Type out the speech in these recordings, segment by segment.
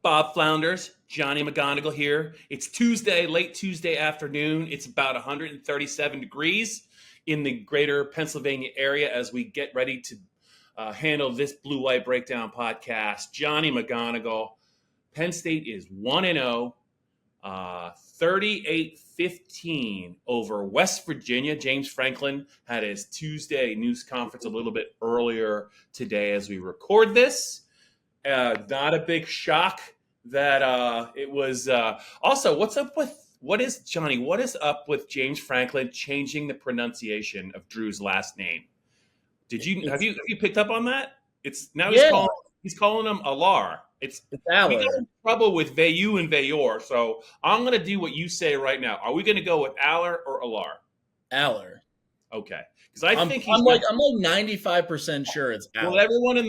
Bob Flounders, Johnny McGonigal here. It's Tuesday, late Tuesday afternoon. It's about 137 degrees in the greater Pennsylvania area as we get ready to handle this Blue White Breakdown podcast. Johnny McGonigal, Penn State is 1-0, 38-15 over West Virginia. James Franklin had his Tuesday news conference a little bit earlier today as we record this. Not a big shock that it was. Also, what is up with James Franklin changing the pronunciation of Drew's last name? Have you picked up on that? It's now he's calling him Allar. It's Allar. We got in trouble with WVU and WVU, so I'm going to do what you say right now. Are we going to go with Allar or Allar? Allar. Okay. Because I'm like 95% sure it's Allar. Well,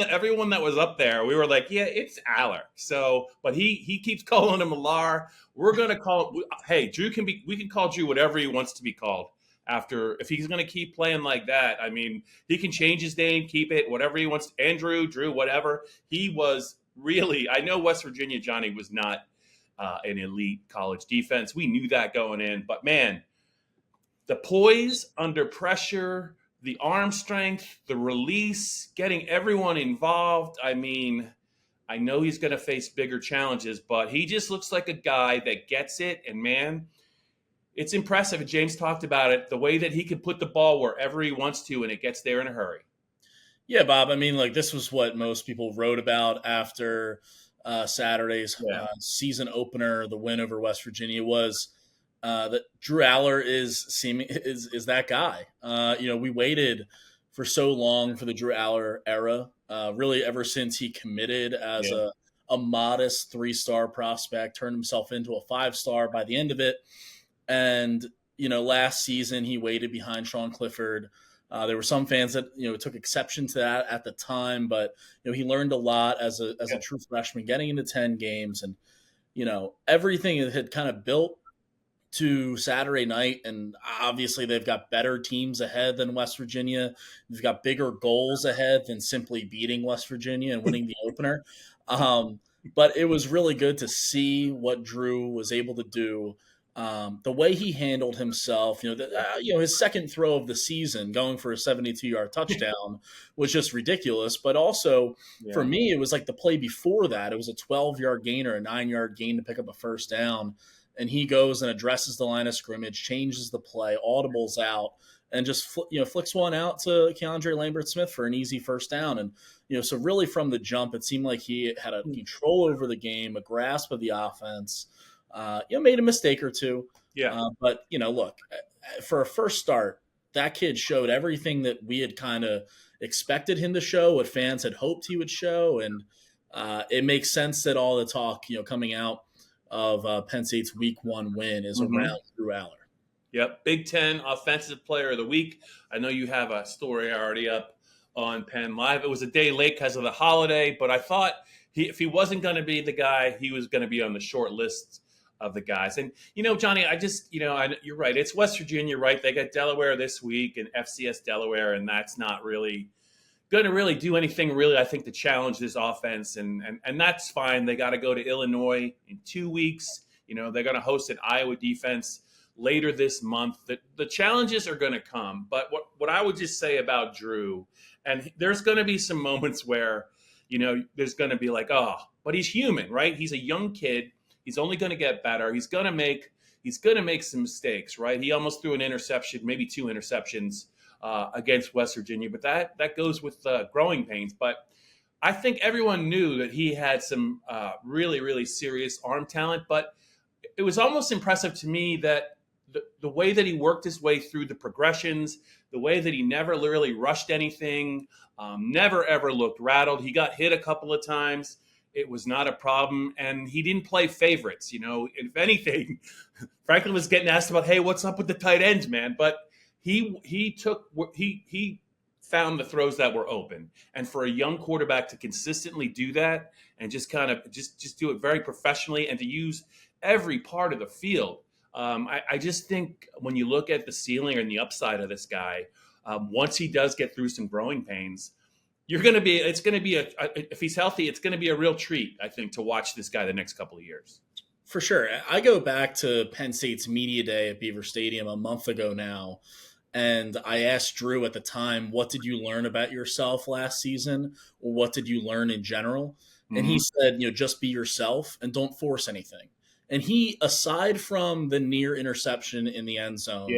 everyone that was up there, we were like, yeah, it's Allar. So, but he keeps calling him Allar. We're gonna call. Hey, Drew we can call Drew whatever he wants to be called. If he's gonna keep playing like that, I mean, he can change his name, keep it, whatever he wants. Andrew, Drew, whatever. He was really. I know West Virginia Johnny was not an elite college defense. We knew that going in, but man. The poise under pressure, the arm strength, the release, getting everyone involved. I mean, I know he's going to face bigger challenges, but he just looks like a guy that gets it. And man, it's impressive. And James talked about it, the way that he can put the ball wherever he wants to, and it gets there in a hurry. Yeah, Bob. I mean, this was what most people wrote about after Saturday's season opener, the win over West Virginia was. That Drew Allar is that guy. We waited for so long for the Drew Allar era, really ever since he committed as a modest 3-star prospect, turned himself into a 5-star by the end of it. And, last season he waited behind Sean Clifford. There were some fans that, took exception to that at the time, but, he learned a lot as a true freshman, getting into 10 games and, everything had kind of built to Saturday night, and obviously they've got better teams ahead than West Virginia. They've got bigger goals ahead than simply beating West Virginia and winning the opener. But it was really good to see what Drew was able to do. The way he handled himself, his second throw of the season, going for a 72-yard touchdown, was just ridiculous. But also, for me, it was like the play before that. It was a 12-yard gain or a 9-yard gain to pick up a first down. And he goes and addresses the line of scrimmage, changes the play, audibles out, and just flicks one out to Keandre Lambert-Smith for an easy first down. And so really from the jump, it seemed like he had a control over the game, a grasp of the offense. Made a mistake or two. Yeah. But look, for a first start, that kid showed everything that we had kind of expected him to show, what fans had hoped he would show, and it makes sense that all the talk coming out of Penn State's Week 1 win is around Drew Allar. Yep, Big Ten Offensive Player of the Week. I know you have a story already up on PennLive. It was a day late because of the holiday, but I thought if he wasn't going to be the guy, he was going to be on the short list of the guys. And, Johnny, you're right. It's West Virginia, right? They got Delaware this week and FCS Delaware, and that's not really going to really do anything really, I think, to challenge this offense. And that's fine. They got to go to Illinois in 2 weeks. They're going to host an Iowa defense later this month. The challenges are going to come. But what I would just say about Drew, and there's going to be some moments where, there's going to be like, oh, but he's human, right? He's a young kid. He's only going to get better. He's going to make some mistakes, right? He almost threw an interception, maybe 2 interceptions against West Virginia, but that goes with growing pains. But I think everyone knew that he had some really, really serious arm talent, but it was almost impressive to me that the way that he worked his way through the progressions, the way that he never really rushed anything, never ever looked rattled. He got hit a couple of times. It was not a problem, and he didn't play favorites. If anything, Franklin was getting asked about, hey, what's up with the tight ends, man? But he found the throws that were open. And for a young quarterback to consistently do that and just kind of just do it very professionally and to use every part of the field, I just think when you look at the ceiling and the upside of this guy, once he does get through some growing pains, it's going to be if he's healthy, it's going to be a real treat, I think, to watch this guy the next couple of years. For sure. I go back to Penn State's media day at Beaver Stadium a month ago now, and I asked Drew at the time, what did you learn about yourself last season, or what did you learn in general? Mm-hmm. And he said, just be yourself and don't force anything. And he, aside from the near interception in the end zone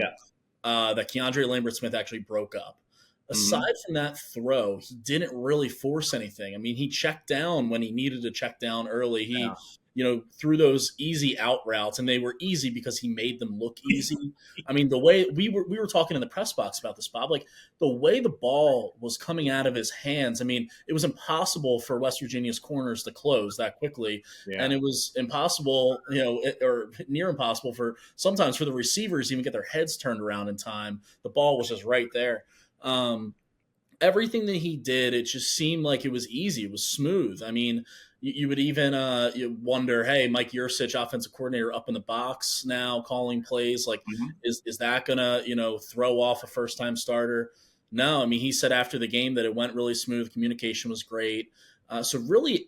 that Keandre Lambert-Smith actually broke up, aside from that throw, he didn't really force anything. I mean, he checked down when he needed to check down early. He, threw those easy out routes, and they were easy because he made them look easy. I mean, the way we were talking in the press box about this, Bob, like the way the ball was coming out of his hands. I mean, it was impossible for West Virginia's corners to close that quickly. Yeah. And it was impossible, or near impossible sometimes for the receivers to even get their heads turned around in time. The ball was just right there. Everything that he did, it just seemed like it was easy. It was smooth. I mean, you would even you wonder, hey, Mike Yursich, offensive coordinator, up in the box now calling plays. Like, is that going to, throw off a first-time starter? No. I mean, he said after the game that it went really smooth. Communication was great. So really,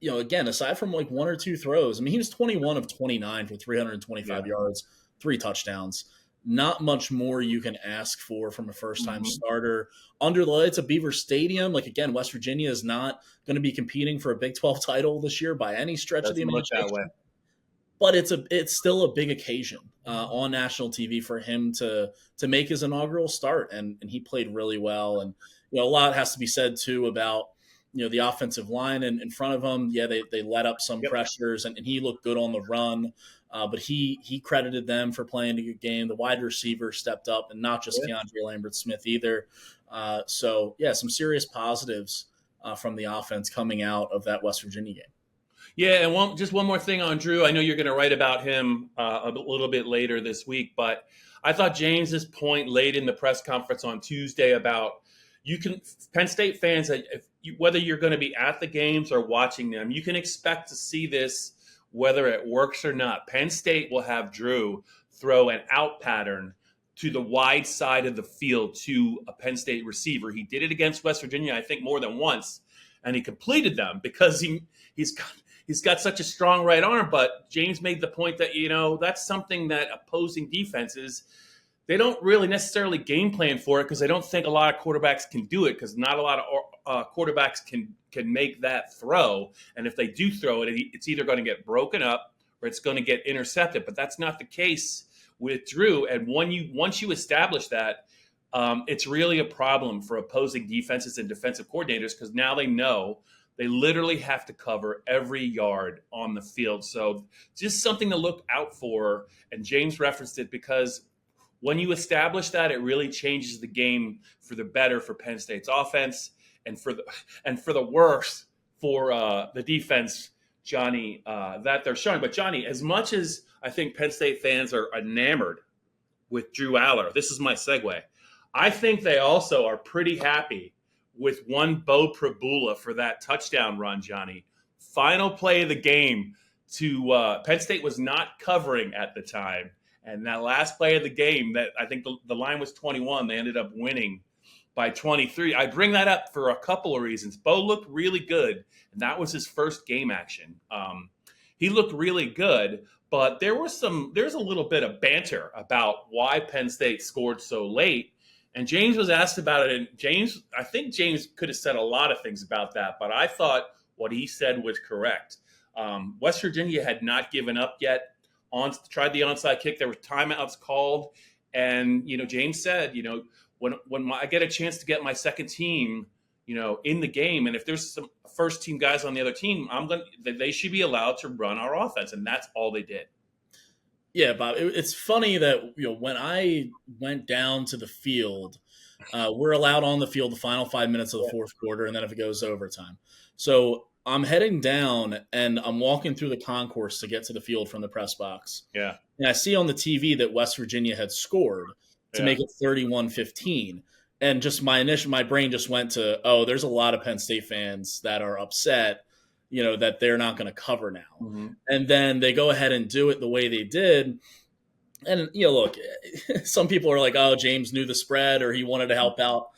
again, aside from like one or two throws, I mean, he was 21 of 29 for 325 yards, 3 touchdowns. Not much more you can ask for from a first-time starter under the lights of Beaver Stadium. Like, again, West Virginia is not going to be competing for a Big 12 title this year by any stretch of the imagination. But it's still a big occasion on national TV for him to make his inaugural start, and he played really well. And a lot has to be said too about the offensive line in front of him. Yeah, they let up some pressures, and he looked good on the run. But he credited them for playing a good game. The wide receiver stepped up, and not just Keandre Lambert-Smith either. So, some serious positives from the offense coming out of that West Virginia game. Yeah, and just one more thing on Drew. I know you're going to write about him a little bit later this week, but I thought James's point late in the press conference on Tuesday about Penn State fans, whether you're going to be at the games or watching them, you can expect to see this whether it works or not. Penn State will have Drew throw an out pattern to the wide side of the field to a Penn State receiver. He did it against West Virginia, I think, more than once, and he completed them because he's got such a strong right arm. But James made the point that, that's something that opposing defenses, they don't really necessarily game plan for it because they don't think a lot of quarterbacks can do it, because not a lot of quarterbacks can make that throw. And if they do throw it, it's either going to get broken up or it's going to get intercepted. But that's not the case with Drew. And once you establish that, it's really a problem for opposing defenses and defensive coordinators, because now they know they literally have to cover every yard on the field. So just something to look out for. And James referenced it because when you establish that, it really changes the game for the better for Penn State's offense and for the worse for the defense, Johnny, that they're showing. But Johnny, as much as I think Penn State fans are enamored with Drew Allar, this is my segue, I think they also are pretty happy with one Bo Prabula for that touchdown run, Johnny. Final play of the game to Penn State was not covering at the time. And that last play of the game, that I think the line was 21, they ended up winning by 23. I bring that up for a couple of reasons. Bo looked really good, and that was his first game action. He looked really good, but there's a little bit of banter about why Penn State scored so late. And James was asked about it, and I think James could have said a lot of things about that, but I thought what he said was correct. West Virginia had not given up yet. Tried the onside kick. There were timeouts called, and James said, when I get a chance to get my second team, in the game, and if there's some first team guys on the other team, they should be allowed to run our offense, and that's all they did. Yeah, Bob. It's funny that when I went down to the field, we're allowed on the field the final 5 minutes of the fourth quarter, and then if it goes overtime. So I'm heading down, and I'm walking through the concourse to get to the field from the press box. Yeah. And I see on the TV that West Virginia had scored to make it 31-15. And just my brain just went to, there's a lot of Penn State fans that are upset, that they're not going to cover now. Mm-hmm. And then they go ahead and do it the way they did. And, look, some people are like, James knew the spread or he wanted to help out,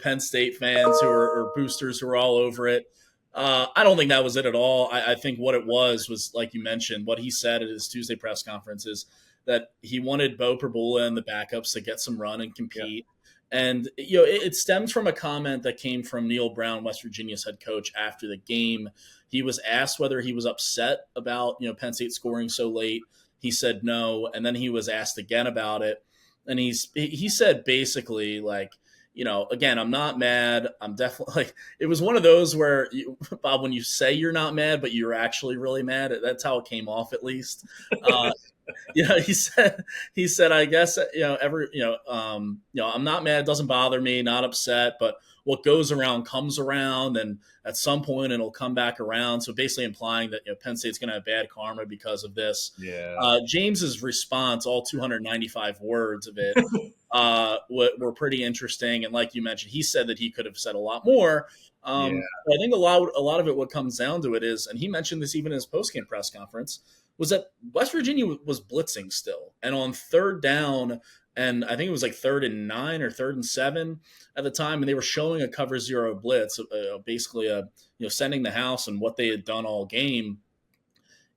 Penn State fans or boosters who are all over it. I don't think that was it at all. I think what it was like you mentioned, what he said at his Tuesday press conference is that he wanted Bo Perbula and the backups to get some run and compete. Yeah. And, it stems from a comment that came from Neil Brown, West Virginia's head coach, after the game. He was asked whether he was upset about, Penn State scoring so late. He said no. And then he was asked again about it. And he said basically, like, again, I'm not mad. I'm definitely it was one of those where, Bob, when you say you're not mad, but you're actually really mad, that's how it came off, at least. He said, I guess, I'm not mad. It doesn't bother me, not upset, but what goes around comes around, and at some point it'll come back around. So basically implying that, Penn State's going to have bad karma because of this. Yeah. James's response, all 295 words of it, were pretty interesting. And like you mentioned, he said that he could have said a lot more. I think a lot of it, what comes down to it is, and he mentioned this even in his postgame press conference, was that West Virginia was blitzing still. And on third down, and I think it was like 3rd and 9 or 3rd and 7 at the time, and they were showing a cover 0 blitz, basically sending the house and what they had done all game.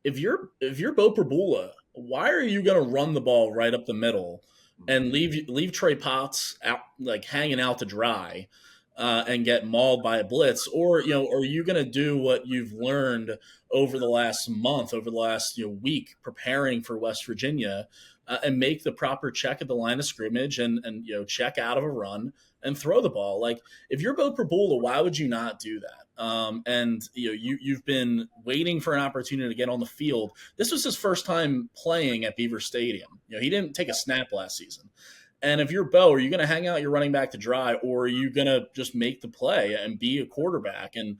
If you're Bo Perbula, why are you going to run the ball right up the middle and leave Trey Potts out, like, hanging out to dry? And get mauled by a blitz, or are you going to do what you've learned over the last month, over the last week, preparing for West Virginia, and make the proper check at the line of scrimmage and check out of a run and throw the ball? Like, if you're Bo Perbula, why would you not do that? And you've been waiting for an opportunity to get on the field. This was his first time playing at Beaver Stadium. He didn't take a snap last season. And if you're Bo, are you going to hang out your running back to dry, or are you going to just make the play and be a quarterback and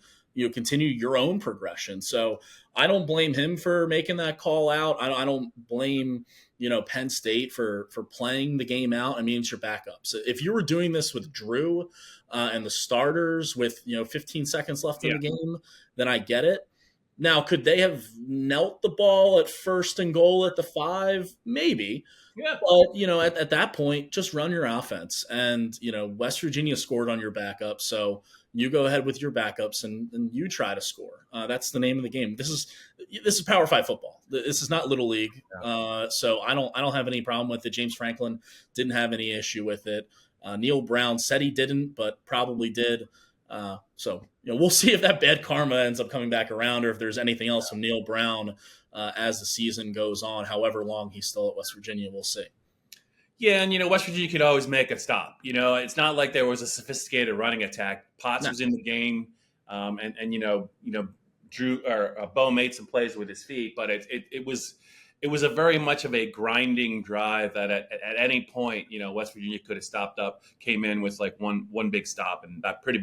continue your own progression? So I don't blame him for making that call out. I don't blame Penn State for playing the game out. I mean, it's your backups. If you were doing this with Drew and the starters with 15 seconds left in the game, then I get it. Now, could they have knelt the ball at 1st and goal at the 5? Maybe. Yeah. But, at that point, just run your offense. And, West Virginia scored on your backup. So you go ahead with your backups and you try to score. That's the name of the game. This is Power 5 football. This is not Little League. Yeah. So I don't have any problem with it. James Franklin didn't have any issue with it. Neil Brown said he didn't, but probably did. So we'll see if that bad karma ends up coming back around, or if there's anything else from Neil Brown as the season goes on, however long he's still at West Virginia. We'll see. Yeah, and West Virginia could always make a stop. It's not like there was a sophisticated running attack. Potts was in the game, and Drew or Bo made some plays with his feet, but it was a very much of a grinding drive that at any point West Virginia could have stopped up, came in with like one big stop, and that pretty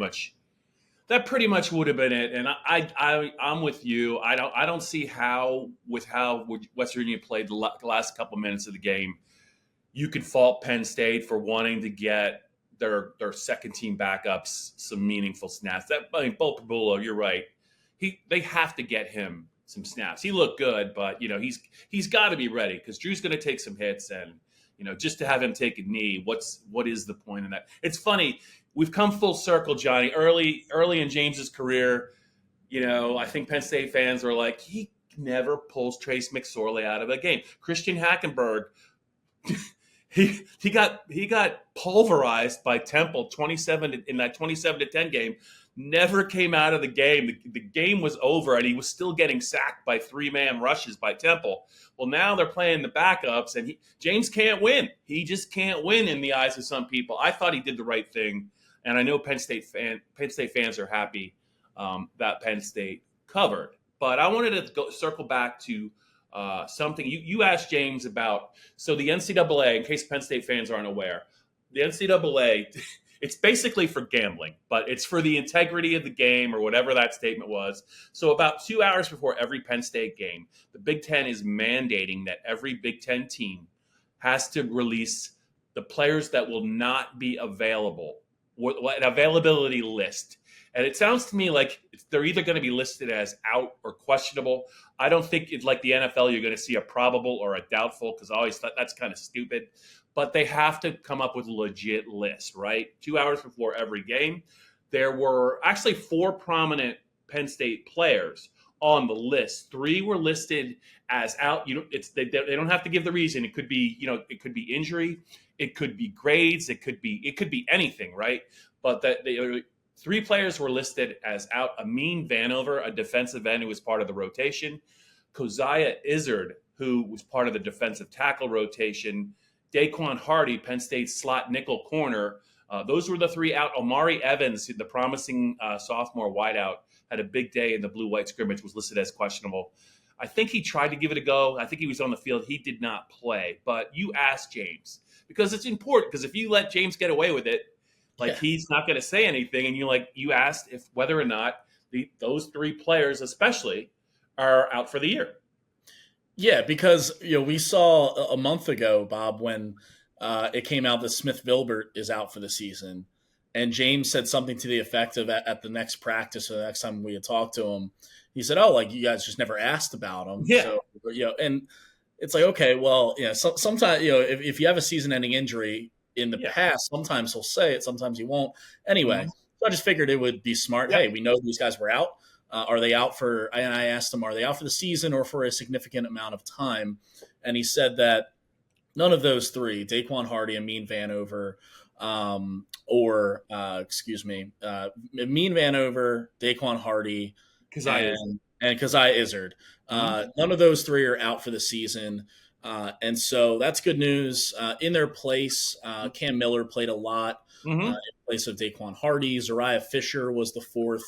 much would have been it. And I'm with you. I don't see how West Virginia played the last couple minutes of the game, you could fault Penn State for wanting to get their second team backups some meaningful snaps. Bo Perbula, you're right. They have to get him some snaps. He looked good, but he's got to be ready, because Drew's going to take some hits, and just to have him take a knee, what is the point in that? It's funny. We've come full circle, Johnny. Early in James's career, I think Penn State fans were like, he never pulls Trace McSorley out of a game. Christian Hackenberg, he got pulverized by Temple 27 in that 27-10 game. Never came out of the game. The game was over, and he was still getting sacked by 3-man rushes by Temple. Well, now they're playing the backups, and James can't win. He just can't win in the eyes of some people. I thought he did the right thing, and I know Penn State fans are happy that Penn State covered. But I wanted to circle back to something you asked James about. So the NCAA, in case Penn State fans aren't aware, the NCAA, it's basically for gambling, but it's for the integrity of the game, or whatever that statement was. So about 2 hours before every Penn State game, the Big Ten is mandating that every Big Ten team has to release the players that will not be available, an availability list. And it sounds to me like they're either going to be listed as out or questionable. I don't think it's like the NFL, you're going to see a probable or a doubtful, because I always thought that's kind of stupid. but they have to come up with a legit list, right? 2 hours before every game. There were actually 4 prominent Penn State players on the list. 3 were listed as out. They don't have to give the reason. It could be, it could be injury, it could be grades, it could be anything, right? But 3 players were listed as out. Amin Vanover, a defensive end who was part of the rotation, Keziah Izzard, who was part of the defensive tackle rotation, Daquan Hardy, Penn State's slot nickel corner. Those were the 3 out. Omari Evans, the promising sophomore wideout, had a big day in the blue-white scrimmage, was listed as questionable. I think he tried to give it a go. I think he was on the field. He did not play. But you asked James, because it's important, because if you let James get away with it, he's not going to say anything, and you asked if whether or not those 3 players especially are out for the year. Yeah, because we saw a month ago, Bob, when it came out that Smith Vilbert is out for the season, and James said something to the effect of at the next practice or the next time we had talked to him, he said, "Oh, you guys just never asked about him." Yeah. So, and it's like, okay, well, sometimes if you have a season-ending injury in the past, sometimes he'll say it, sometimes he won't. Anyway, so I just figured it would be smart. Hey, we know these guys were out. Are they out for? And I asked him, are they out for the season or for a significant amount of time? And he said that none of those 3, Daquan Hardy, Amin Vanover, Amin Vanover, Daquan Hardy, and Keziah Izzard. None of those 3 are out for the season. And so that's good news. In their place, Cam Miller played a lot in place of Daquan Hardy. Zariah Fisher was the 4th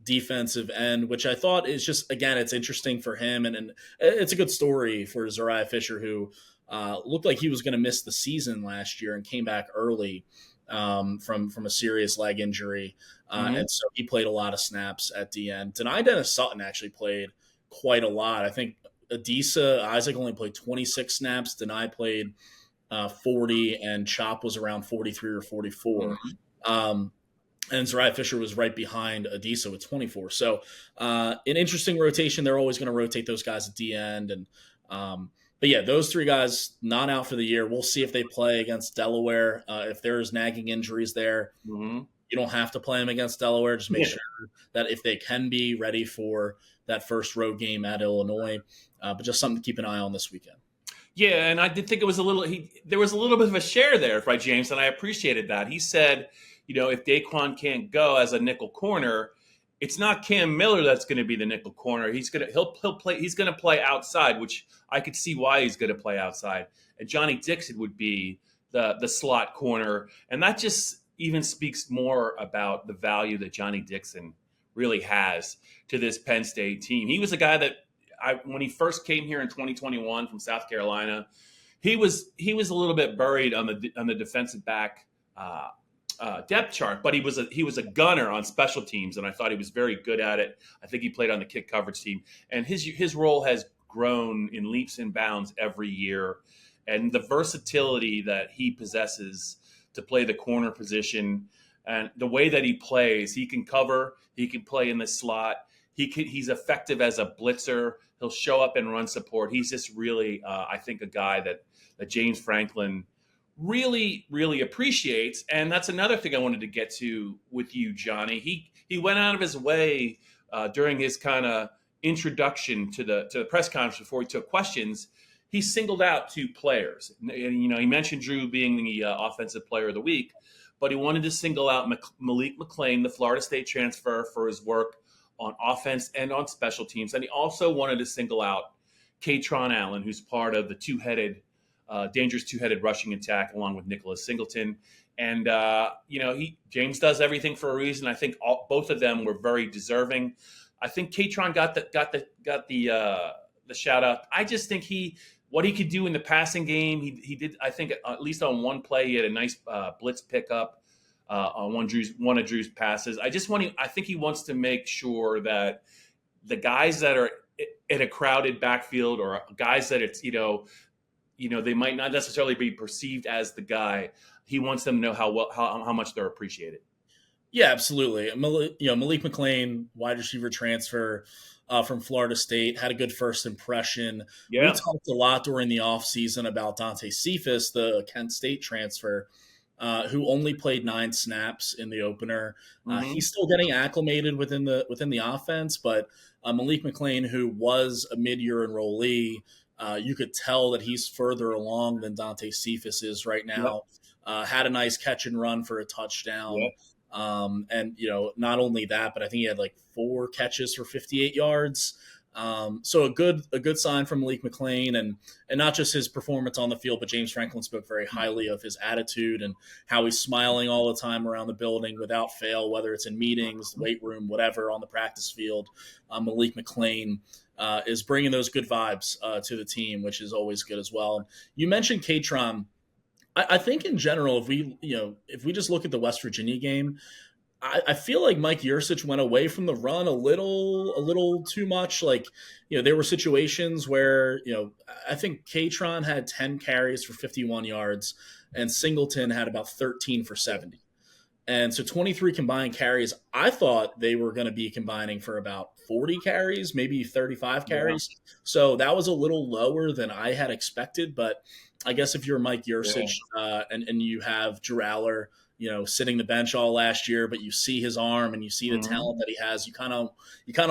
defensive end, which I thought is just, again, it's interesting for him. And it's a good story for Zariah Fisher, who looked like he was going to miss the season last year and came back early from a serious leg injury. And so he played a lot of snaps at the end. Denai Dennis Sutton actually played quite a lot. I think Adisa Isaac only played 26 snaps. Denai played 40, and Chop was around 43 or 44. And Zariah Fisher was right behind Adisa with 24. So an interesting rotation. They're always going to rotate those guys at the end. And but yeah, those 3 guys not out for the year. We'll see if they play against Delaware. If there's nagging injuries there, you don't have to play them against Delaware. Just make sure that if they can be ready for that first road game at Illinois. But just something to keep an eye on this weekend. Yeah, and I did think it was there was a little bit of a share there by James, and I appreciated that. He said, if Daquan can't go as a nickel corner, it's not Cam Miller that's going to be the nickel corner. He's going to play outside, which I could see why he's going to play outside. And Johnny Dixon would be the slot corner, and that just even speaks more about the value that Johnny Dixon really has to this Penn State team. He was a guy that when he first came here in 2021 from South Carolina, he was a little bit buried on the defensive back depth chart, but he was a gunner on special teams, and I thought he was very good at it. I think he played on the kick coverage team, and his role has grown in leaps and bounds every year, and the versatility that he possesses to play the corner position and the way that he plays, he can cover, he can play in the slot, he's effective as a blitzer. He'll show up and run support. He's just really, I think, a guy that James Franklin really, really appreciates. And that's another thing I wanted to get to with you, Johnny. He went out of his way during his kind of introduction to the press conference before he took questions. He singled out 2 players. And, he mentioned Drew being the offensive player of the week, but he wanted to single out Malik McClain, the Florida State transfer, for his work on offense and on special teams. And he also wanted to single out Katron Allen, who's part of the dangerous two-headed rushing attack, along with Nicholas Singleton. And, James does everything for a reason. I think both of them were very deserving. I think Katron got the shout out. I just think what he could do in the passing game, he did. I think at least on one play, he had a nice blitz pickup on one of Drew's passes. I think he wants to make sure that the guys that are in a crowded backfield, or guys that it's they might not necessarily be perceived as the guy, he wants them to know how much they're appreciated. Yeah, absolutely. Malik McClain, wide receiver transfer. from Florida State, had a good first impression. We Yeah. talked a lot during the offseason about Dante Cephas, the Kent State transfer, who only played 9 snaps in the opener. He's still getting acclimated within the offense, but Malik McClain, who was a mid-year enrollee, you could tell that he's further along than Dante Cephas is right now. Had a nice catch and run for a touchdown. And, not only that, but I think he had like 4 catches for 58 yards. So a good sign from Malik McClain, and not just his performance on the field, but James Franklin spoke very highly of his attitude and how he's smiling all the time around the building without fail, whether it's in meetings, weight room, whatever, on the practice field. Malik McClain is bringing those good vibes to the team, which is always good as well. You mentioned Katron. I think in general, if we just look at the West Virginia game, I feel like Mike Yurcich went away from the run a little too much. Like, there were situations where, I think Katron had 10 carries for 51 yards and Singleton had about 13 for 70. And so 23 combined carries. I thought they were going to be combining for about 40 carries, maybe 35 carries. Yeah. So that was a little lower than I had expected. But I guess if you're Mike Yurcich and you have Drew Allar, sitting the bench all last year, but you see his arm and you see the talent that he has, you kind of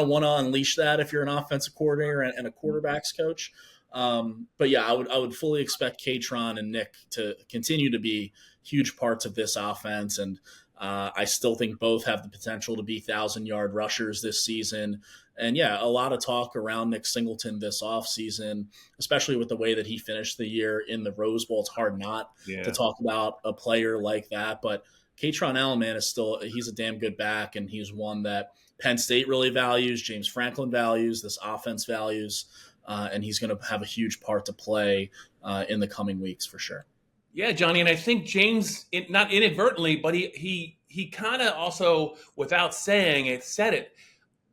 want to unleash that if you're an offensive coordinator and a quarterback's coach. But yeah, I would fully expect Katron and Nick to continue to be huge parts of this offense. And I still think both have the potential to be 1,000-yard rushers this season. And yeah, a lot of talk around Nick Singleton this offseason, especially with the way that he finished the year in the Rose Bowl. It's hard not to talk about a player like that. But Katron Allen, man, he's a damn good back, and he's one that Penn State really values, James Franklin values, this offense values, and he's going to have a huge part to play in the coming weeks for sure. Yeah, Johnny, and I think James, not inadvertently, but he kind of also, without saying it, said it.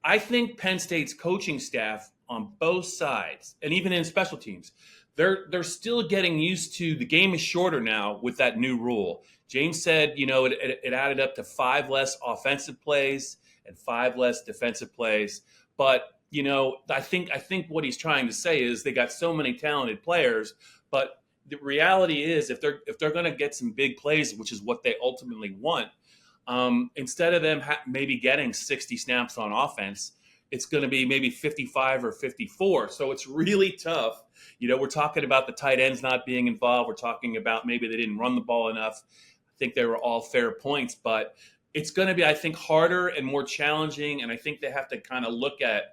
I think Penn State's coaching staff on both sides, and even in special teams, they're still getting used to the game is shorter now with that new rule. James said, it added up to 5 less offensive plays and 5 less defensive plays. But, I think what he's trying to say is they got so many talented players, but the reality is if they're going to get some big plays, which is what they ultimately want, instead of them maybe getting 60 snaps on offense, it's going to be maybe 55 or 54. So it's really tough. We're talking about the tight ends not being involved. We're talking about maybe they didn't run the ball enough. I think they were all fair points, but it's going to be, I think, harder and more challenging. And I think they have to kind of look at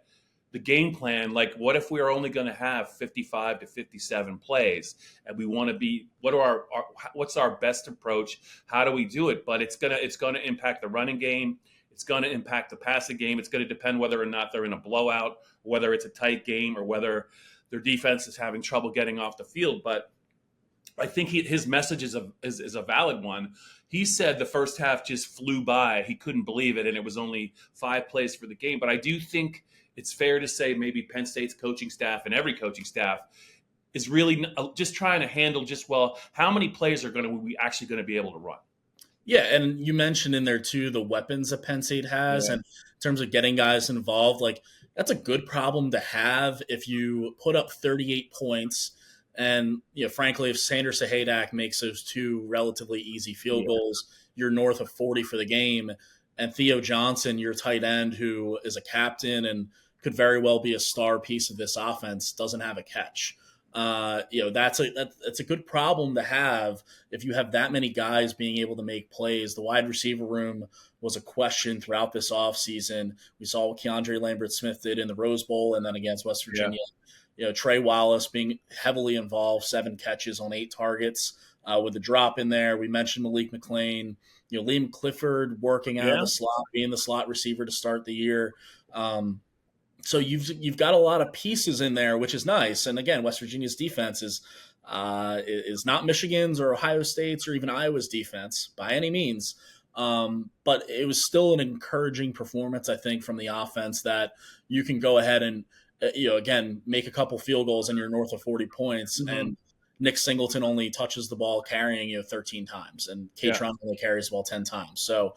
the game plan, like what if we are only going to have 55 to 57 plays, and we want to be, what's our best approach? How do we do it? But it's going to impact the running game. It's going to impact the passing game. It's going to depend whether or not they're in a blowout, whether it's a tight game, or whether their defense is having trouble getting off the field. But I think his message is a valid one. He said the first half just flew by. He couldn't believe it, and it was only 5 plays for the game. But I do think it's fair to say maybe Penn State's coaching staff and every coaching staff is really just trying to handle how many plays are we actually going to be able to run? Yeah, and you mentioned in there too the weapons that Penn State has, and in terms of getting guys involved, like that's a good problem to have if you put up 38 points. And frankly, if Sanders Sahadak makes those 2 relatively easy field goals, you're north of 40 for the game. And Theo Johnson, your tight end, who is a captain and could very well be a star piece of this offense, doesn't have a catch. That's a good problem to have if you have that many guys being able to make plays. The wide receiver room was a question throughout this offseason. We saw what Keandre Lambert-Smith did in the Rose Bowl and then against West Virginia. Trey Wallace being heavily involved, 7 catches on 8 targets with the drop in there. We mentioned Malik McClain. Liam Clifford working out of the slot, being the slot receiver to start the year. So you've got a lot of pieces in there, which is nice. And again, West Virginia's defense is not Michigan's or Ohio State's or even Iowa's defense by any means. But it was still an encouraging performance, I think, from the offense that you can go ahead and, again, make a couple field goals and you're north of 40 points. Mm-hmm. And Nick Singleton only touches the ball carrying 13 times, and Katron only carries the ball 10 times. So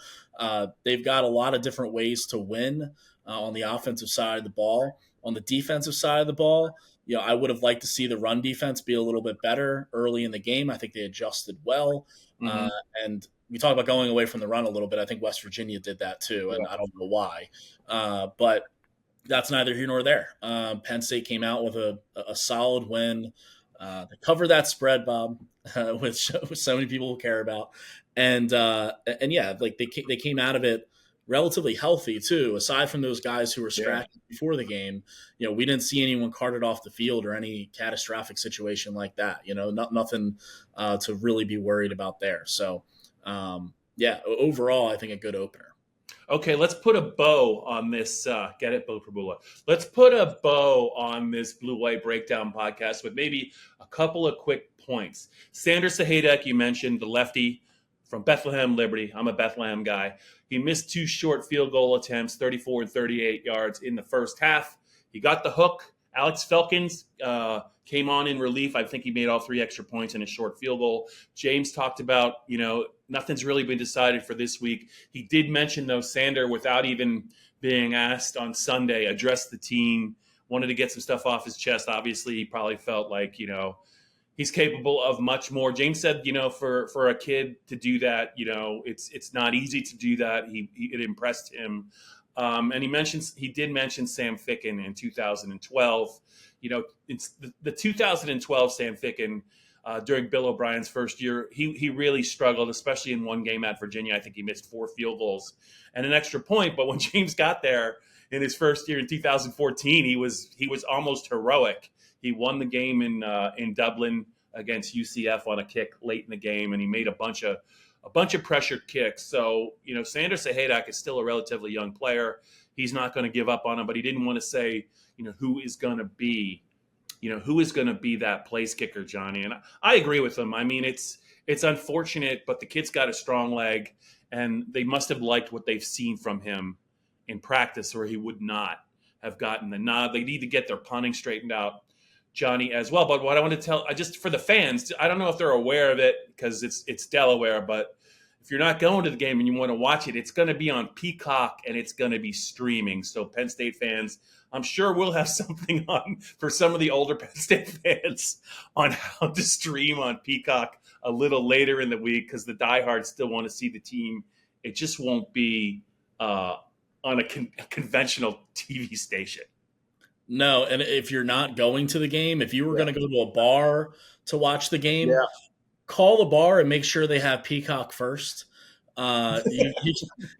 they've got a lot of different ways to win. on the offensive side of the ball. On the defensive side of the ball, I would have liked to see the run defense be a little bit better early in the game. I think they adjusted well. Mm-hmm. And we talk about going away from the run a little bit. I think West Virginia did that too, and I don't know why. But that's neither here nor there. Penn State came out with a solid win. They cover that spread, Bob, which so many people will care about. And yeah, like they came out of it relatively healthy too. Aside from those guys who were scratched before the game, we didn't see anyone carted off the field or any catastrophic situation like that. Nothing to really be worried about there. So overall, I think a good opener. Okay, let's put a bow on this. Get it, Bo Prabula. Let's put a bow on this Blue-White Breakdown podcast with maybe a couple of quick points. Sander Sahaydak, you mentioned, the lefty from Bethlehem Liberty. I'm a Bethlehem guy. He missed 2 short field goal attempts, 34 and 38 yards in the first half. He got the hook. Alex Felkins came on in relief. I think he made all 3 extra points in a short field goal. James talked about, nothing's really been decided for this week. He did mention, though, Sander, without even being asked on Sunday, addressed the team, wanted to get some stuff off his chest. Obviously, he probably felt like, he's capable of much more. James said, for a kid to do that, it's not easy to do that. It impressed him. And he did mention Sam Ficken in 2012. It's the 2012 Sam Ficken during Bill O'Brien's first year. He really struggled, especially in one game at Virginia. I think he missed 4 field goals and an extra point. But when James got there in his first year in 2014, he was almost heroic. He won the game in Dublin against UCF on a kick late in the game, and he made a bunch of pressure kicks. So, Sander Sahaydak is still a relatively young player. He's not going to give up on him, but he didn't want to say, who is going to be that place kicker, Johnny. And I agree with him. I mean, it's unfortunate, but the kid's got a strong leg, and they must have liked what they've seen from him in practice, or he would not have gotten the nod. They need to get their punting straightened out, Johnny, as well. But what I want to tell, just for the fans, I don't know if they're aware of it because it's Delaware, but if you're not going to the game and you want to watch it, it's going to be on Peacock and it's going to be streaming. So Penn State fans, I'm sure we'll have something on for some of the older Penn State fans on how to stream on Peacock a little later in the week because the diehards still want to see the team. It just won't be on a conventional TV station. No, and if you're not going to the game, if you were going to go to a bar to watch the game, call the bar and make sure they have Peacock first.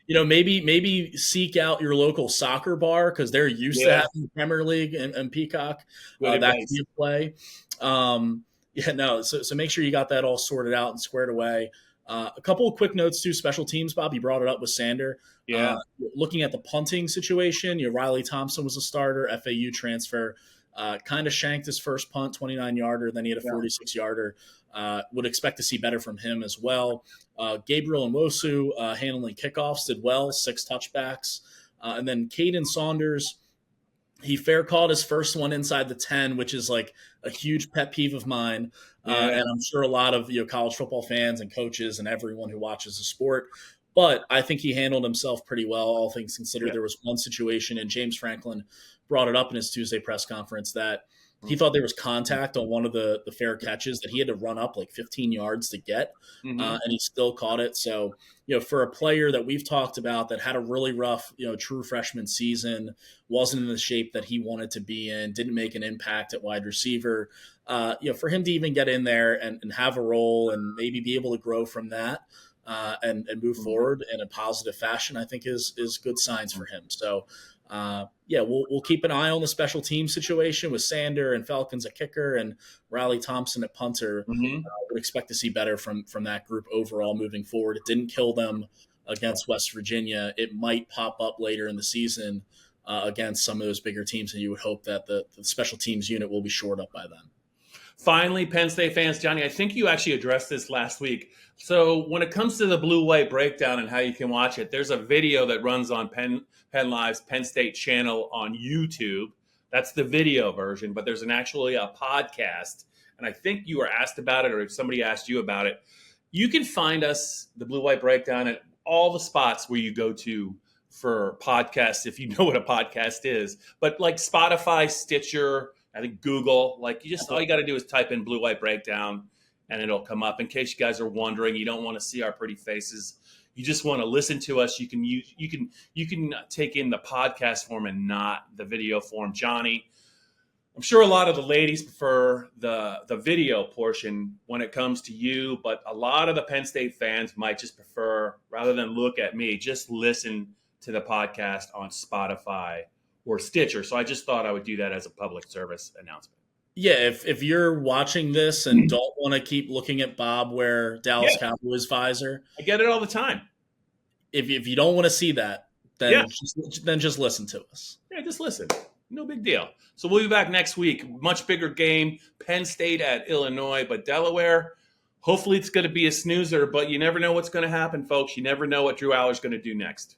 Maybe seek out your local soccer bar because they're used to having the Premier League and Peacock. That could be a play. So make sure you got that all sorted out and squared away. A couple of quick notes too. Special teams, Bob. You brought it up with Sander. Looking at the punting situation, Riley Thompson was a starter, FAU transfer. Kind of shanked his first punt, 29-yarder. Then he had a 46-yarder. Would expect to see better from him as well. Gabriel Nwosu handling kickoffs did well, 6 touchbacks. And then Caden Saunders, he fair caught his first one inside the 10, which is like a huge pet peeve of mine. And I'm sure a lot of college football fans and coaches and everyone who watches the sport. But I think he handled himself pretty well, all things considered. There was one situation, and James Franklin brought it up in his Tuesday press conference, that he thought there was contact on one of the fair catches that he had to run up like 15 yards to get, and he still caught it. So, for a player that we've talked about that had a really rough, true freshman season, wasn't in the shape that he wanted to be in, didn't make an impact at wide receiver, for him to even get in there and have a role and maybe be able to grow from that and move forward in a positive fashion, I think is good signs for him. So, we'll keep an eye on the special team situation with Sander and Falcons at kicker and Riley Thompson at punter. Would expect to see better from that group overall moving forward. It didn't kill them against West Virginia. It might pop up later in the season against some of those bigger teams, and you would hope that the special teams unit will be shored up by then. Finally, Penn State fans, Johnny, I think you actually addressed this last week. So when it comes to the Blue-White Breakdown and how you can watch it, there's a video that runs on PennLive's Penn State channel on YouTube. That's the video version, but there's actually a podcast. And I think you were asked about it, or if somebody asked you about it. You can find us, the Blue-White Breakdown, at all the spots where you go to for podcasts, if you know what a podcast is. But like Spotify, Stitcher, I think Google, like all you got to do is type in Blue White Breakdown and it'll come up. In case you guys are wondering, you don't want to see our pretty faces. You just want to listen to us. You can take in the podcast form and not the video form. Johnny, I'm sure a lot of the ladies prefer the video portion when it comes to you, but a lot of the Penn State fans might just prefer, rather than look at me, just listen to the podcast on Spotify or Stitcher. So I just thought I would do that as a public service announcement. Yeah, if you're watching this and don't want to keep looking at Bob wear Dallas Cowboys visor, I get it all the time. If you don't want to see that, then just listen to us. Yeah, just listen. No big deal. So we'll be back next week. Much bigger game. Penn State at Illinois, but Delaware. Hopefully it's going to be a snoozer, but you never know what's going to happen, folks. You never know what Drew Allar's going to do next.